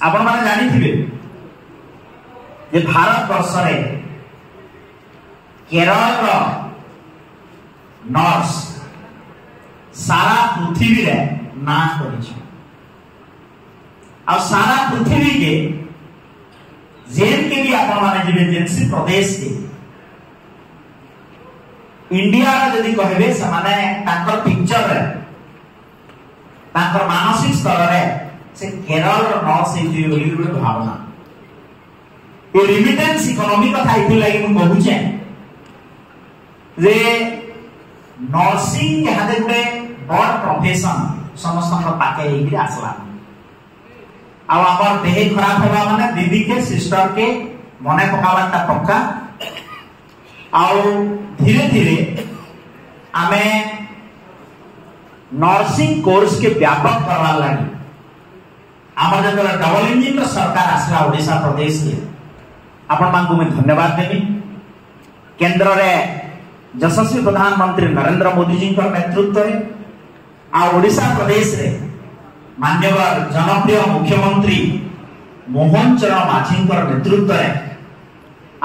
आपण माने जानी थिबे जे भारत वर्ष रे केरल रो नर्स सारा पृथ्वी रे ना करिछ आ सारा पृथ्वी के जेन के भी आपण माने जिबे जेनसी प्रदेश के इंडिया रा जदी कहबे से माने ताकर पिक्चर रे ताकर मानसिक स्तर रे से केरल रो नर्स इति बोली गुटे भावना ए रिमिटेंस इकोनॉमी कथा इति लागि मु कहूचे जे नर्सिंग हादे गुटे बड़ प्रोफेशन समस्त पाके हेकि आसला आ हमर देह खराब होबा माने दीदी के सिस्टर के मने पकावाता पक्का आउ धीरे धीरे आमे नर्सिंग कोर्स के व्यापक करवा लगी आम जो डबल इंजिन सरकार आसला ओडिशा प्रदेश रे आपण मानकु मैं धन्यवाद देवी केंद्र रे यशस्वी प्रधानमंत्री नरेंद्र मोदी जी नेतृत्व रे आ ओडिशा प्रदेश रे मान्यवर जनप्रिय मुख्यमंत्री मोहन चरण माझी नेतृत्व रे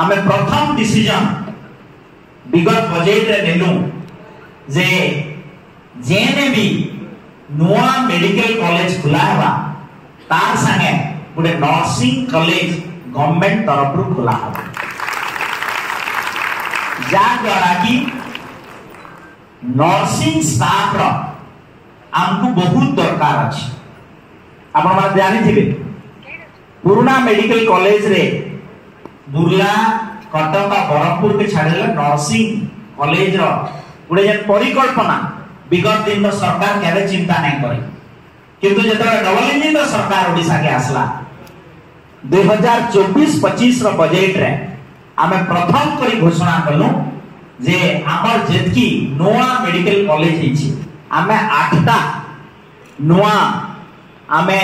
आमे प्रथम डिसीजन विगत बजेट रे नेलु जे जेने भी नुआ मेडिकल कॉलेज खुला है तार संगे गोटे नर्सिंग कॉलेज गवर्नमेंट तरफ रु खुला है जा द्वारा कि नर्सिंग स्टाफ रो हमको बहुत दरकार अछि आपण माने जानि थिबे पुराना मेडिकल कॉलेज रे बुर्ला कटक बरहमपुर के छाड़ले नर्सिंग कॉलेज रो गोटे जे परिकल्पना विगत दिन सरकार केबे चिंता नहीं करी किंतु जेतरा डबल इंजिन सरकार ओडिशा के आसला 2024-25 रो बजेट रे आमे प्रथम करी घोषणा कलु जे हमर जेतकी नोआ मेडिकल कॉलेज हिची आमे 8टा नोआ आमे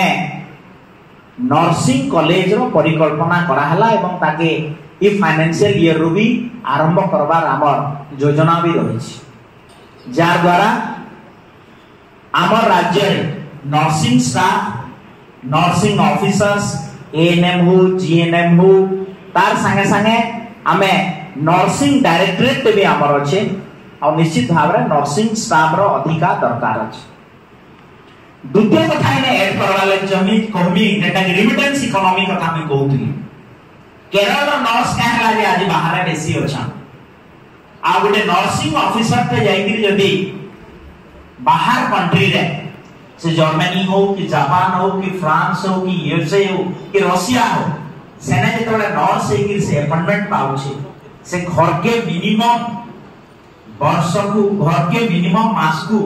नर्सिंग कॉलेज रो परिकल्पना करा हला एवं ताके ई फाइनेंशियल ईयर रो भी आरंभ करबार हमर योजना भी रही जार द्वारा आमर राज्य nursing staff nursing officers ANM हो जीएनएम हो तार संगे संगे आमे नर्सिंग डायरेक्टरेट भी आमर अच्छे और निश्चित भाव रे नर्सिंग स्टाफ रो अधिका दरकार अछि द्वितीय कथा ने ऐड करवा ले जमी कहमी एटा रिमिटेंस इकोनॉमी कथा में कहउतली केरल रो नर्स कहला जे आज बाहर बेसी अच्छा आ गोटे नर्सिंग ऑफिसर ते जाईकरी जदी बाहर कंट्री रे से जर्मनी हो कि जापान हो कि फ्रांस हो कि यूएसए हो कि रशिया हो सेने जेतबे नर्स हेकि से अपॉइंटमेंट पाउछे से घर के मिनिमम वर्ष को घर के मिनिमम मास को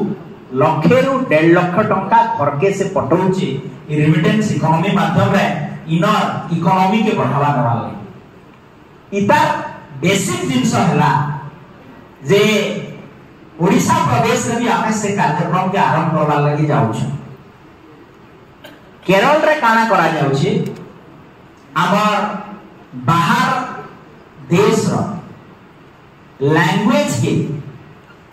लक्षे रु 1.5 लाख टंका घर के से पठौछे रिमिटेंस इकोनॉमी माध्यम रे इनर इकोनॉमी के बढ़ावा देवा ले इता बेसिक जिंस हला जे ओडिशा प्रदेश रे भी आमे से कार्यक्रम के आरंभ करबा लागि जाउ छ केरल रे काना करा जाउ छी हमर बाहर देश रो लैंग्वेज के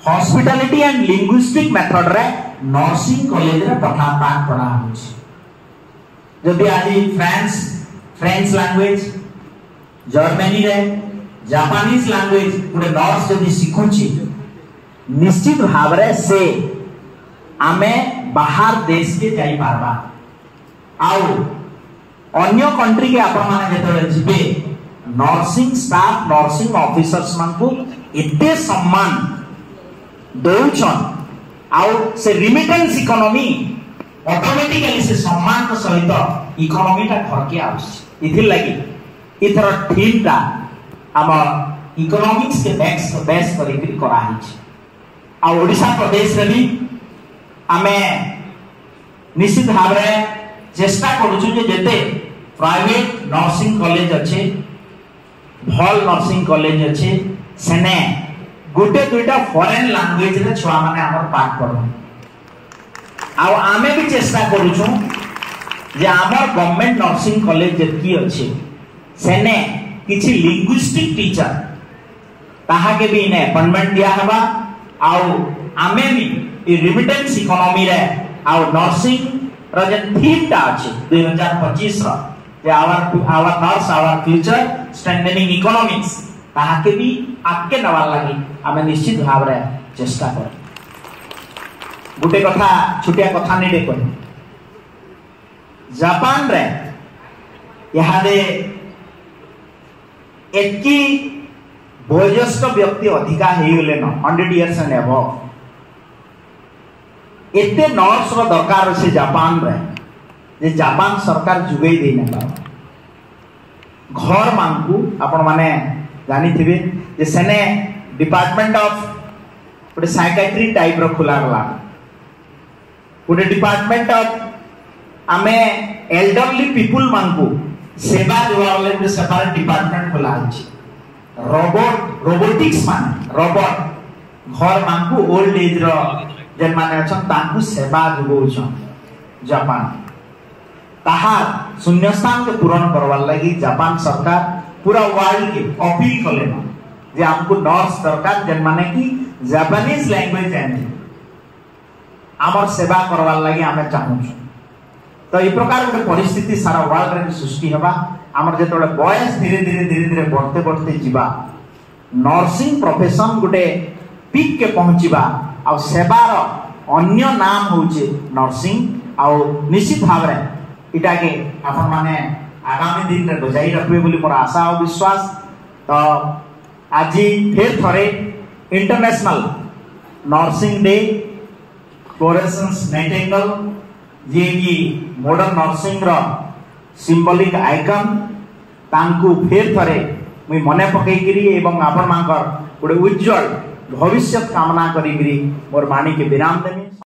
हॉस्पिटैलिटी एंड लिंग्विस्टिक मेथड रे नर्सिंग कॉलेज रे पाठ पढ़ा हो छी जदि आज फ्रेंच लैंग्वेज जर्मनी रे जापानीज लैंग्वेज गोटे नर्स जदि सिखुची निश्चित भाव रे से आमे बाहर देश के जाई पारबा आउ अन्य कंट्री के आपण माने जेतले जिबे नर्सिंग स्टाफ नर्सिंग ऑफिसर्स मान को एते सम्मान देउछन आउ से रिमिटेंस इकोनॉमी ऑटोमेटिकली से सम्मान के सहित इकोनॉमी ता घर के आउस इथि लागि इथर थीम ता हम इकोनॉमिक्स के बेस करी करा हिच आ ओडिशा प्रदेश रे भी आमे निश्चित भाव रे चेष्टा करूछु जे जेते प्राइवेट नर्सिंग कॉलेज अच्छे भल नर्सिंग कॉलेज अच्छे सेने गोटे दुईटा फॉरेन लैंग्वेज रे छुआ माने हमर पाठ पढो आ आमे भी चेष्टा करूछु जे हमर गवर्नमेंट नर्सिंग कॉलेज जेतकी अच्छे सेने किछि लिंग्विस्टिक टीचर ताहा के भी ने अपॉइंटमेंट दिया हबा आउ आमे भी रिमिटेंस इकोनॉमी रे आउ नर्सिंग रजन थीम टा अछि 2025 रो जे our nurse our future strengthening economics ताहा के भी आके नवा लागि आमे निश्चित भाव रे चेष्टा कर। गुटे कथा छुटिया कथा नहीं देखो जापान रे यहादे एकी वयस्क व्यक्ति अधिका हेगले न 100 इयर्स एंड अबव एते नर्स रो दरकार अछि जापान रे जे जापान सरकार जुगै दे न पा घर मांगू आपण माने जानी थिबे जे सेने डिपार्टमेंट ऑफ गोटे साइकाट्री टाइप रो खुला गला गोटे डिपार्टमेंट ऑफ आमे एल्डरली पीपल मांगू सेवा देवा वाले गोटे सेपरेट डिपार्टमेंट खुला अछि रोबोटिक्स माने रोबोट घर मांगू ओल्ड एज रो जेन माने अछन तांकू सेवा देबो छ जापान ताहा शून्यस्थान के पूरण करवार लगी जापान सरकार पूरा वर्ल्ड के अपील कले न जे हमको नर्स दरकार जेन माने कि जापानीज लैंग्वेज जाने आमर सेवा करवार लगी आमे चाहू तो ई प्रकार के परिस्थिति सारा वर्ल्ड रे सृष्टि हेबा आमर जेतोले बयस धीरे धीरे बढ़ते जीवा नर्सिंग प्रोफेशन गुटे पीक के पहुंचीबा आ सेवार अन्य नाम होचे नर्सिंग आ निश्चित भाव रे इटा के आपन माने आगामी दिन रे बजाई रखबे बोली मोर आशा और विश्वास। तो आज फिर थरे international nursing day Florence Nightingale जे की मॉडर्न नर्सिंग रो सिंबॉलिक आइकन तांकू फिर थरे मुई मने पकईगिरी एवं आपण मांकर गोटे उज्जवल भविष्य कामना करी मोर वाणी के विराम देमी।